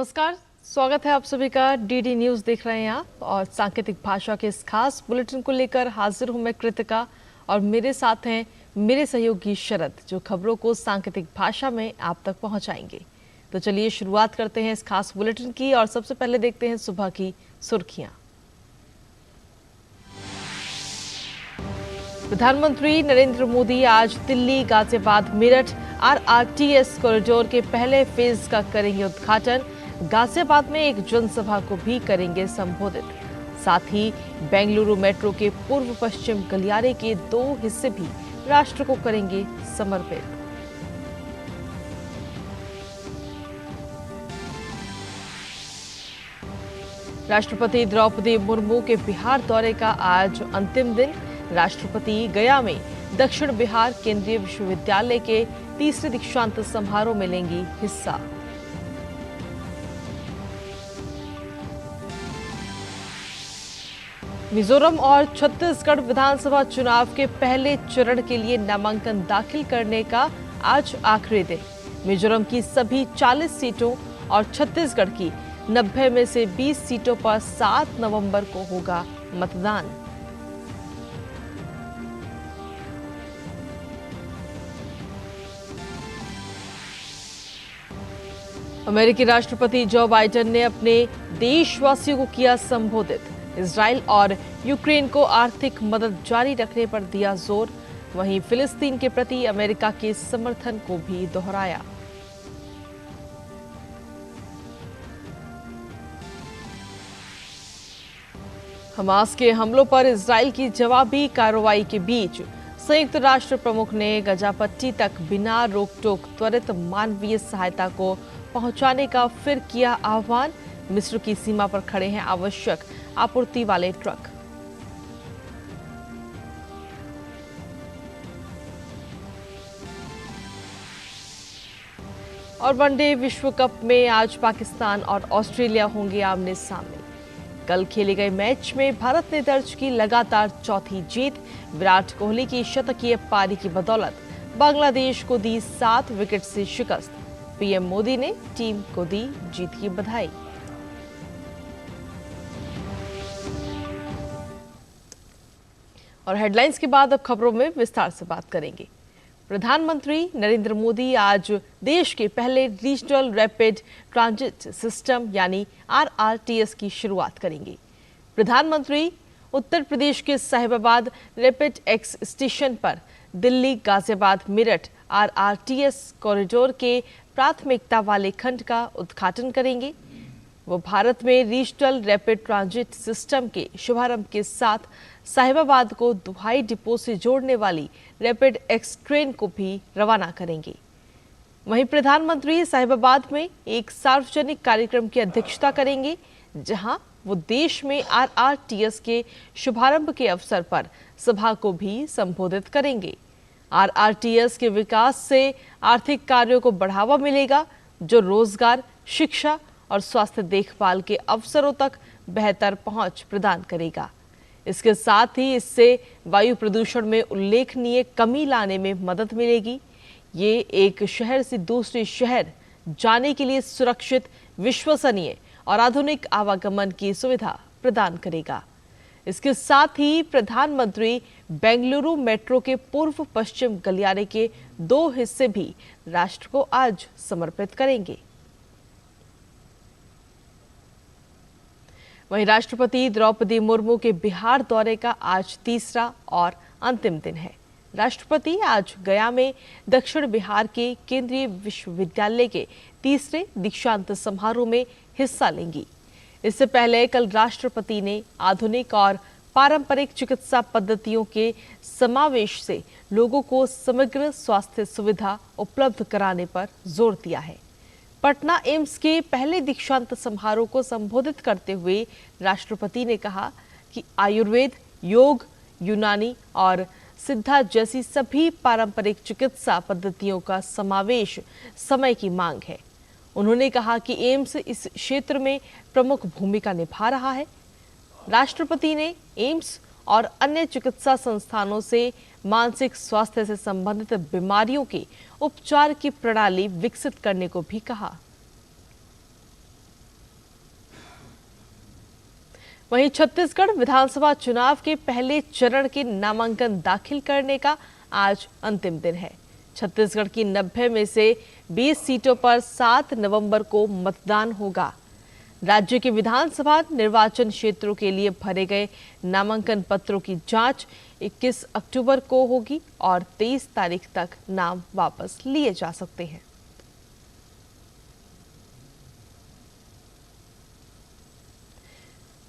नमस्कार, स्वागत है आप सभी का। डीडी न्यूज देख रहे हैं आप और सांकेतिक भाषा के इस खास बुलेटिन को लेकर हाजिर हूं मैं कृतिका और मेरे साथ हैं मेरे सहयोगी शरद, जो खबरों को सांकेतिक भाषा में आप तक पहुंचाएंगे। तो चलिए शुरुआत करते हैं इस खास बुलेटिन की और सबसे पहले देखते हैं सुबह की सुर्खियां। प्रधानमंत्री नरेंद्र मोदी आज दिल्ली, गाजियाबाद, मेरठ आरआरटीएस कॉरिडोर के पहले फेज का करेंगे उद्घाटन। गाजियाबाद में एक जनसभा को भी करेंगे संबोधित। साथ ही बेंगलुरु मेट्रो के पूर्व पश्चिम गलियारे के 2 हिस्से भी राष्ट्र को करेंगे समर्पित। राष्ट्रपति द्रौपदी मुर्मू के बिहार दौरे का आज अंतिम दिन। राष्ट्रपति गया में दक्षिण बिहार केंद्रीय विश्वविद्यालय के 3रे दीक्षांत समारोह में लेंगी हिस्सा। मिजोरम और छत्तीसगढ़ विधानसभा चुनाव के पहले चरण के लिए नामांकन दाखिल करने का आज आखिरी दिन। मिजोरम की सभी 40 सीटों और छत्तीसगढ़ की 90 में से 20 सीटों पर 7 नवंबर को होगा मतदान। अमेरिकी राष्ट्रपति जो बाइडेन ने अपने देशवासियों को किया संबोधित। इजराइल और यूक्रेन को आर्थिक मदद जारी रखने पर दिया जोर। वहीं फिलिस्तीन के प्रति अमेरिका के समर्थन को भी दोहराया। हमास के हमलों पर इजराइल की जवाबी कार्रवाई के बीच संयुक्त राष्ट्र प्रमुख ने गजा पट्टी तक बिना रोक-टोक त्वरित मानवीय सहायता को पहुंचाने का फिर किया आह्वान। मिस्र की सीमा पर खड़े हैं आवश्यक आपूर्ति वाले ट्रक। और वनडे विश्व कप में आज पाकिस्तान और ऑस्ट्रेलिया होंगे आमने सामने। कल खेले गए मैच में भारत ने दर्ज की लगातार चौथी जीत। विराट कोहली की शतकीय पारी की बदौलत बांग्लादेश को दी 7 विकेट से शिकस्त। पीएम मोदी ने टीम को दी जीत की बधाई। और हेडलाइंस के बाद अब खबरों में विस्तार से बात करेंगे। प्रधानमंत्री नरेंद्र मोदी आज देश के पहले रीजनल रैपिड ट्रांजिट सिस्टम यानी आरआरटीएस की शुरुआत करेंगे। प्रधानमंत्री उत्तर प्रदेश के साहिबाबाद रैपिड एक्स स्टेशन पर दिल्ली, गाजियाबाद, मेरठ आरआरटीएस कॉरिडोर के प्राथमिकता वाले खंड का उद्घाटन करेंगे। वो भारत में रीजनल रैपिड ट्रांजिट सिस्टम के शुभारंभ के साथ साहिबाबाद को दुहाई डिपो से जोड़ने वाली रैपिड एक्स ट्रेन को भी रवाना करेंगे। वहीं प्रधानमंत्री साहिबाबाद में एक सार्वजनिक कार्यक्रम की अध्यक्षता करेंगे, जहां वो देश में आरआरटीएस के शुभारंभ के अवसर पर सभा को भी संबोधित करेंगे। आरआरटीएस के विकास से आर्थिक कार्यों को बढ़ावा मिलेगा, जो रोजगार, शिक्षा और स्वास्थ्य देखभाल के अवसरों तक बेहतर पहुंच प्रदान करेगा। इसके साथ ही इससे वायु प्रदूषण में उल्लेखनीय कमी लाने में मदद मिलेगी। ये एक शहर से दूसरे शहर जाने के लिए सुरक्षित, विश्वसनीय और आधुनिक आवागमन की सुविधा प्रदान करेगा। इसके साथ ही प्रधानमंत्री बेंगलुरु मेट्रो के पूर्व पश्चिम गलियारे के 2 हिस्से भी राष्ट्र को आज समर्पित करेंगे। वहीं राष्ट्रपति द्रौपदी मुर्मू के बिहार दौरे का आज 3रा और अंतिम दिन है। राष्ट्रपति आज गया में दक्षिण बिहार के केंद्रीय विश्वविद्यालय के 3रे दीक्षांत समारोह में हिस्सा लेंगी। इससे पहले कल राष्ट्रपति ने आधुनिक और पारंपरिक चिकित्सा पद्धतियों के समावेश से लोगों को समग्र स्वास्थ्य सुविधा उपलब्ध कराने पर जोर दिया है। पटना एम्स के पहले दीक्षांत समारोह को संबोधित करते हुए राष्ट्रपति ने कहा कि आयुर्वेद, योग, यूनानी और सिद्धा जैसी सभी पारंपरिक चिकित्सा पद्धतियों का समावेश समय की मांग है। उन्होंने कहा कि एम्स इस क्षेत्र में प्रमुख भूमिका निभा रहा है। राष्ट्रपति ने एम्स और अन्य चिकित्सा संस्थानों से मानसिक स्वास्थ्य से संबंधित बीमारियों के उपचार की प्रणाली विकसित करने को भी कहा। वहीं छत्तीसगढ़ विधानसभा चुनाव के पहले चरण के नामांकन दाखिल करने का आज अंतिम दिन है। छत्तीसगढ़ की 90 में से 20 सीटों पर 7 नवंबर को मतदान होगा। राज्य के विधानसभा निर्वाचन क्षेत्रों के लिए भरे गए नामांकन पत्रों की जांच 21 अक्टूबर को होगी और 23 तारीख तक नाम वापस लिए जा सकते हैं।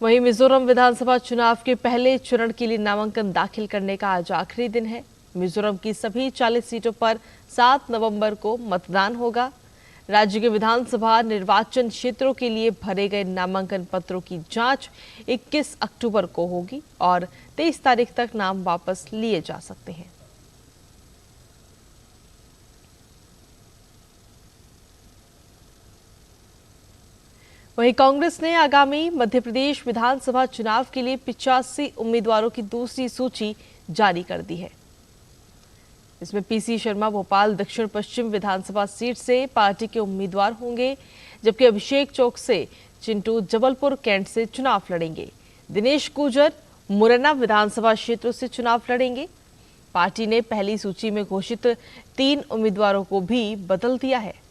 वहीं मिजोरम विधानसभा चुनाव के पहले चरण के लिए नामांकन दाखिल करने का आज आखिरी दिन है। मिजोरम की सभी 40 सीटों पर 7 नवंबर को मतदान होगा। राज्य के विधानसभा निर्वाचन क्षेत्रों के लिए भरे गए नामांकन पत्रों की जांच 21 अक्टूबर को होगी और 23 तारीख तक नाम वापस लिए जा सकते हैं। वहीं कांग्रेस ने आगामी मध्य प्रदेश विधानसभा चुनाव के लिए 85 उम्मीदवारों की दूसरी सूची जारी कर दी है। इसमें पीसी शर्मा भोपाल दक्षिण पश्चिम विधानसभा सीट से पार्टी के उम्मीदवार होंगे, जबकि अभिषेक चौकसे चिंटू जबलपुर कैंट से चुनाव लड़ेंगे। दिनेश गुर्जर मुरैना विधानसभा क्षेत्र से चुनाव लड़ेंगे। पार्टी ने पहली सूची में घोषित 3 उम्मीदवारों को भी बदल दिया है।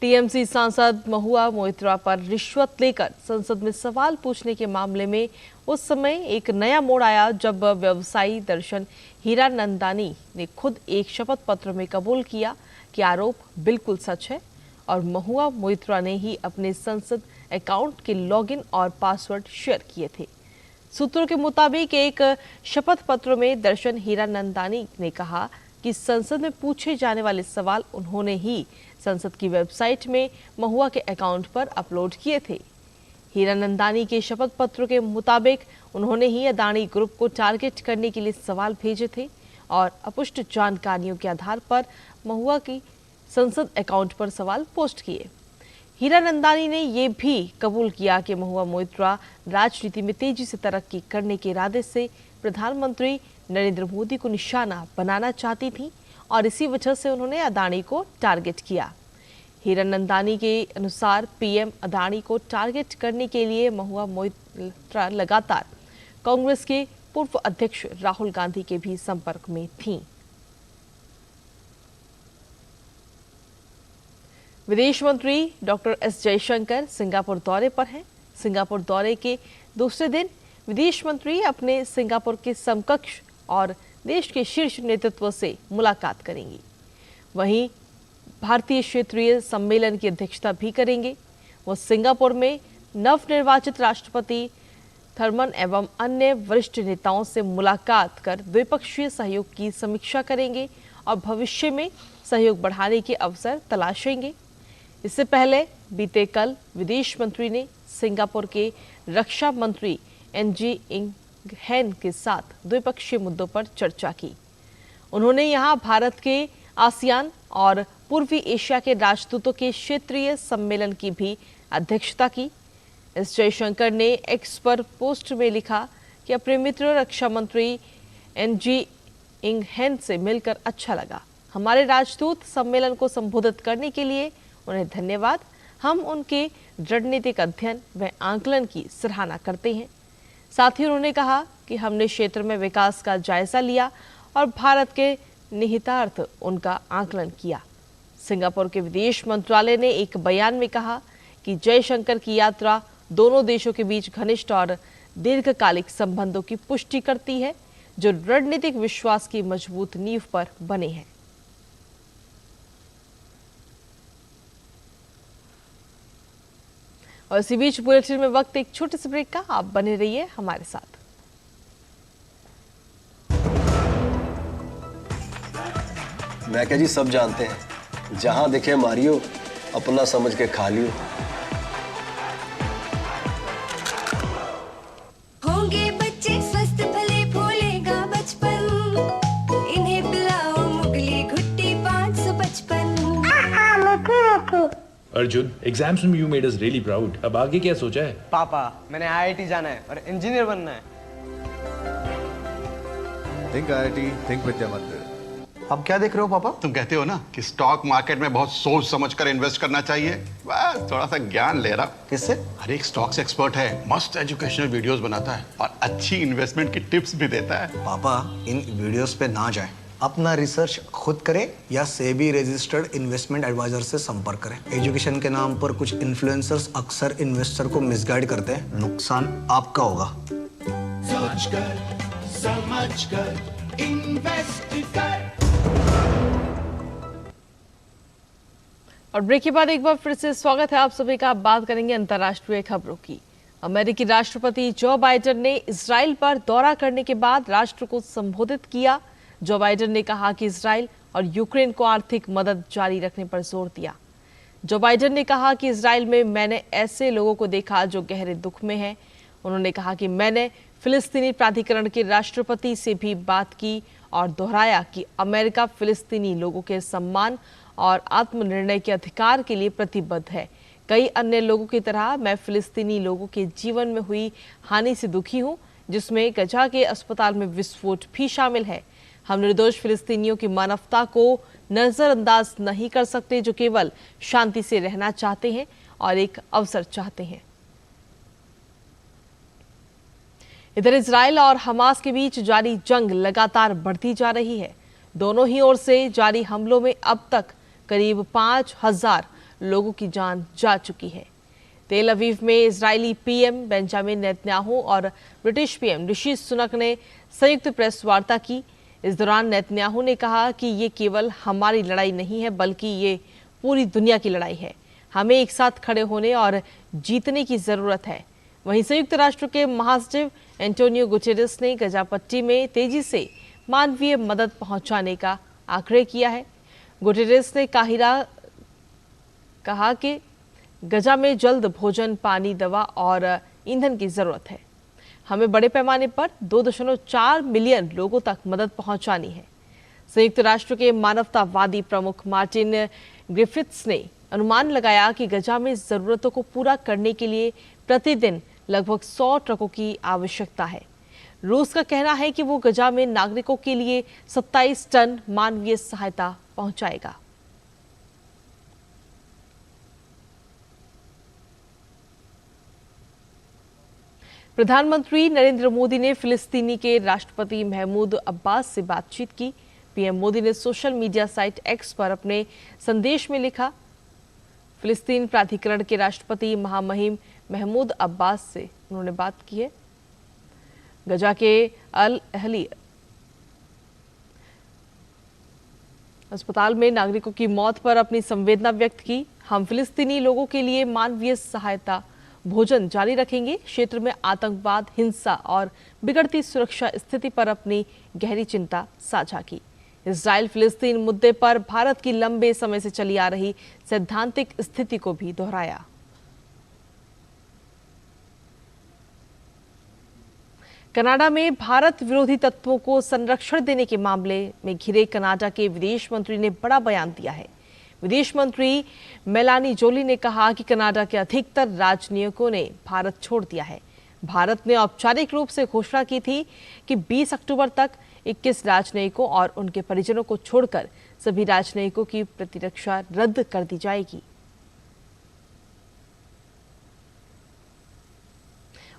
टीएमसी सांसद महुआ मोइत्रा पर रिश्वत लेकर संसद में सवाल पूछने के मामले में उस समय एक नया मोड़ आया जब व्यवसायी दर्शन हीरानंदानी ने खुद एक शपथ पत्र में कबूल किया कि आरोप बिल्कुल सच है और महुआ मोइत्रा ने ही अपने संसद अकाउंट के लॉगिन और पासवर्ड शेयर किए थे। सूत्रों के मुताबिक एक शपथ पत्र में दर्शन हीरानंदानी ने कहा कि संसद में पूछे जाने वाले सवाल उन्होंने ही संसद की वेबसाइट में महुआ के अकाउंट पर अपलोड किए थे। हीरानंदानी के शपथ पत्र के मुताबिक उन्होंने ही अदानी ग्रुप को टारगेट करने के लिए सवाल भेजे थे और अपुष्ट जानकारियों के आधार पर महुआ की संसद अकाउंट पर सवाल पोस्ट किए। हीरानंदानी ने यह भी कबूल किया कि महुआ मोइत्रा राजनीति में तेजी से तरक्की करने के इरादे से प्रधानमंत्री नरेंद्र मोदी को निशाना बनाना चाहती थी और इसी वजह से उन्होंने अदानी को टारगेट किया। हीरानंदानी के अनुसार पीएम अदानी को टारगेट करने के लिए महुआ मोइत्रा लगातार कांग्रेस के पूर्व अध्यक्ष राहुल गांधी के भी संपर्क में थीं। विदेश मंत्री डॉक्टर एस जयशंकर सिंगापुर दौरे पर हैं। सिंगापुर दौरे के दूसरे दिन विदेश मंत्री अपने सिंगापुर के समकक्ष और देश के शीर्ष नेतृत्व से मुलाकात करेंगी। वहीं भारतीय क्षेत्रीय सम्मेलन की अध्यक्षता भी करेंगे। वो सिंगापुर में नवनिर्वाचित राष्ट्रपति थर्मन एवं अन्य वरिष्ठ नेताओं से मुलाकात कर द्विपक्षीय सहयोग की समीक्षा करेंगे और भविष्य में सहयोग बढ़ाने के अवसर तलाशेंगे। इससे पहले बीते कल विदेश मंत्री ने सिंगापुर के रक्षा मंत्री एनजी इंग हैन के साथ द्विपक्षीय मुद्दों पर चर्चा की। उन्होंने यहां भारत के आसियान और पूर्वी एशिया के राजदूतों के क्षेत्रीय सम्मेलन की भी अध्यक्षता की। एस जयशंकर ने एक्स पर पोस्ट में लिखा कि अपने मित्र रक्षा मंत्री एनजी इंग हैन से मिलकर अच्छा लगा। हमारे राजदूत सम्मेलन को संबोधित करने के लिए उन्हें धन्यवाद। हम उनके रणनीतिक अध्ययन व आंकलन की सराहना करते हैं। साथ ही उन्होंने कहा कि हमने क्षेत्र में विकास का जायजा लिया और भारत के निहितार्थ उनका आकलन किया। सिंगापुर के विदेश मंत्रालय ने एक बयान में कहा कि जयशंकर की यात्रा दोनों देशों के बीच घनिष्ठ और दीर्घकालिक संबंधों की पुष्टि करती है, जो रणनीतिक विश्वास की मजबूत नींव पर बने हैं। और इसी बीच बुलेटिन में वक्त एक छोटे से ब्रेक का, आप बने रहिए हमारे साथ। मैं क्या जी सब जानते हैं, जहां दिखे मारियो, अपना समझ के खा लियो। होंगे बच्चे स्वस्थ भले फूलेगा बचपन, इन्हें पिलाओ मुगली घुट्टी 555। अर्जुन, एग्जाम्स में you made us really proud. अब आगे क्या सोचा है? पापा, मैंने आईआईटी जाना है और इंजीनियर बनना है। Think IIT, think विद्या मंदिर। अब क्या देख रहे हो पापा? तुम कहते हो ना कि स्टॉक मार्केट में बहुत सोच समझकर इन्वेस्ट करना चाहिए, बस थोड़ा सा ज्ञान ले रहा। किससे? हर एक स्टॉक्स एक्सपर्ट है, मस्त एजुकेशनल वीडियोस बनाता है और अच्छी इन्वेस्टमेंट की टिप्स भी देता है। पापा इन वीडियोस पे ना जाएं, अपना रिसर्च खुद करें या सेबी रजिस्टर्ड इन्वेस्टमेंट एडवाइजर से संपर्क करें। एजुकेशन के नाम पर कुछ इन्फ्लुएंसर्स अक्सर इन्वेस्टर को मिसगाइड करते हैं, नुकसान आपका होगा। सोच कर समझ कर इन्वेस्ट कर। और ब्रेक के बाद एक बार फिर से स्वागत है आप सभी का। बात करेंगे अंतर्राष्ट्रीय खबरों की। अमेरिकी राष्ट्रपति जो बाइडेन ने इजराइल पर दौरा करने के बाद राष्ट्र को संबोधित किया। जो बाइडेन ने कहा कि इजराइल और यूक्रेन को आर्थिक मदद जारी रखने पर जोर दिया। जो बाइडेन ने कहा कि इजराइल में मैंने ऐसे लोगों को देखा जो गहरे दुख में हैं। उन्होंने कहा कि मैंने फिलिस्तीनी प्राधिकरण के राष्ट्रपति से भी बात की और दोहराया कि अमेरिका फिलिस्तीनी लोगों के सम्मान और आत्मनिर्णय के अधिकार के लिए प्रतिबद्ध है। कई अन्य लोगों की तरह मैं फिलिस्तीनी लोगों के जीवन में हुई हानि से दुखी हूं, जिसमें गजा के अस्पताल में विस्फोट भी शामिल है। हम निर्दोष फिलिस्तीनियों की मानवता को नजरअंदाज नहीं कर सकते, जो केवल शांति से रहना चाहते हैं और एक अवसर चाहते हैं। इधर इजराइल और हमास के बीच जारी जंग लगातार बढ़ती जा रही है। दोनों ही ओर से जारी हमलों में अब तक करीब 5000 लोगों की जान जा चुकी है। तेल अवीव में इजरायली पीएम बेंजामिन नेतन्याहू और ब्रिटिश पीएम ऋषि सुनक ने संयुक्त प्रेस वार्ता की। इस दौरान नेतन्याहू ने कहा कि ये केवल हमारी लड़ाई नहीं है, बल्कि ये पूरी दुनिया की लड़ाई है। हमें एक साथ खड़े होने और जीतने की जरूरत है। वहीं संयुक्त राष्ट्र के महासचिव एंटोनियो गुटेरेस ने गजा पट्टी में तेजी से मानवीय मदद पहुंचाने का आग्रह किया है। गुटेरेस ने कहा कि गजा में जल्द भोजन, पानी, दवा और ईंधन की जरूरत है। हमें बड़े पैमाने पर 2.4 मिलियन लोगों तक मदद पहुंचानी है। संयुक्त राष्ट्र के मानवतावादी प्रमुख मार्टिन ग्रिफिथ्स ने अनुमान लगाया कि गजा में जरूरतों को पूरा करने के लिए प्रतिदिन लगभग 100 ट्रकों की आवश्यकता है। रूस का कहना है कि वो गजा में नागरिकों के लिए 27 टन मानवीय सहायता पहुंचाएगा। प्रधानमंत्री नरेंद्र मोदी ने फिलिस्तीनी के राष्ट्रपति महमूद अब्बास से बातचीत की। पीएम मोदी ने सोशल मीडिया साइट एक्स पर अपने संदेश में लिखा, फिलिस्तीन प्राधिकरण के राष्ट्रपति महामहिम महमूद अब्बास से उन्होंने बात की है। गजा के अल अहली अस्पताल में नागरिकों की मौत पर अपनी संवेदना व्यक्त की। हम फिलिस्तीनी लोगों के लिए मानवीय सहायता, भोजन जारी रखेंगे। क्षेत्र में आतंकवाद, हिंसा और बिगड़ती सुरक्षा स्थिति पर अपनी गहरी चिंता साझा की। इजराइल फिलिस्तीन मुद्दे पर भारत की लंबे समय से चली आ रही सैद्धांतिक स्थिति को भी दोहराया। कनाडा में भारत विरोधी तत्वों को संरक्षण देने के मामले में घिरे कनाडा के विदेश मंत्री ने बड़ा बयान दिया है। विदेश मंत्री मेलानी जोली ने कहा कि कनाडा के अधिकतर राजनयिकों ने भारत छोड़ दिया है। भारत ने औपचारिक रूप से घोषणा की थी कि 20 अक्टूबर तक 21 राजनयिकों और उनके परिजनों को छोड़कर सभी राजनयिकों की प्रतिरक्षा रद्द कर दी जाएगी।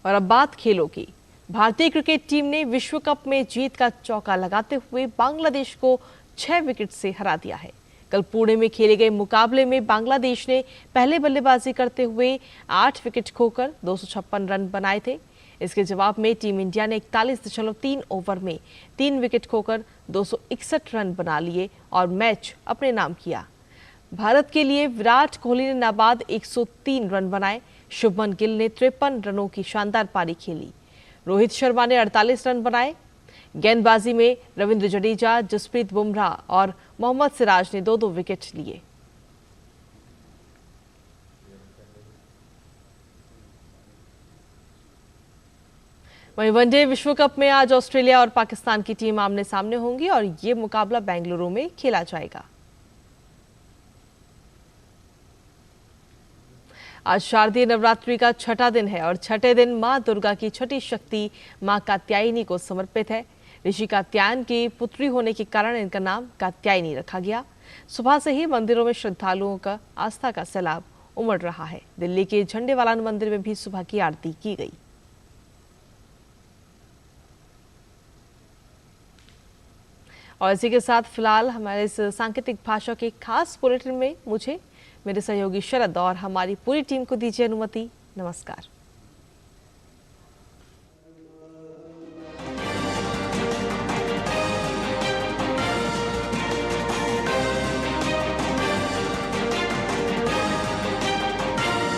और अब बात खेलों की। भारतीय क्रिकेट टीम ने विश्व कप में जीत का चौका लगाते हुए बांग्लादेश को 6 विकेट से हरा दिया है। कल पुणे में खेले गए मुकाबले में बांग्लादेश ने पहले बल्लेबाजी करते हुए 8 विकेट खोकर 256 रन बनाए थे। इसके जवाब में टीम इंडिया ने 41.3 ओवर में 3 विकेट खोकर 261 रन बना लिए और मैच अपने नाम किया। भारत के लिए विराट कोहली ने नाबाद 103 रन बनाए। शुभमन गिल ने 53 रनों की शानदार पारी खेली। रोहित शर्मा ने 48 रन बनाए। गेंदबाजी में रविंद्र जडेजा, जसप्रीत बुमराह और मोहम्मद सिराज ने 2-2 विकेट लिए। वहीं वनडे विश्व कप में आज ऑस्ट्रेलिया और पाकिस्तान की टीम आमने सामने होंगी और ये मुकाबला बेंगलुरु में खेला जाएगा। आज शारदीय नवरात्रि का छठा दिन है और छठे दिन मां दुर्गा की छठी शक्ति मां कात्यायनी को समर्पित है। ऋषि कात्यायन के पुत्री होने के कारण इनका नाम कात्यायनी रखा गया। सुबह से ही मंदिरों में श्रद्धालुओं का आस्था का सैलाब उमड़ रहा है। दिल्ली के झंडेवालान मंदिर में भी सुबह की आरती की गई। और इसी के साथ फिलहाल हमारे इस सांकेतिक भाषा के खास बुलेटिन में मुझे, मेरे सहयोगी शरद और हमारी पूरी टीम को दीजिए अनुमति। नमस्कार।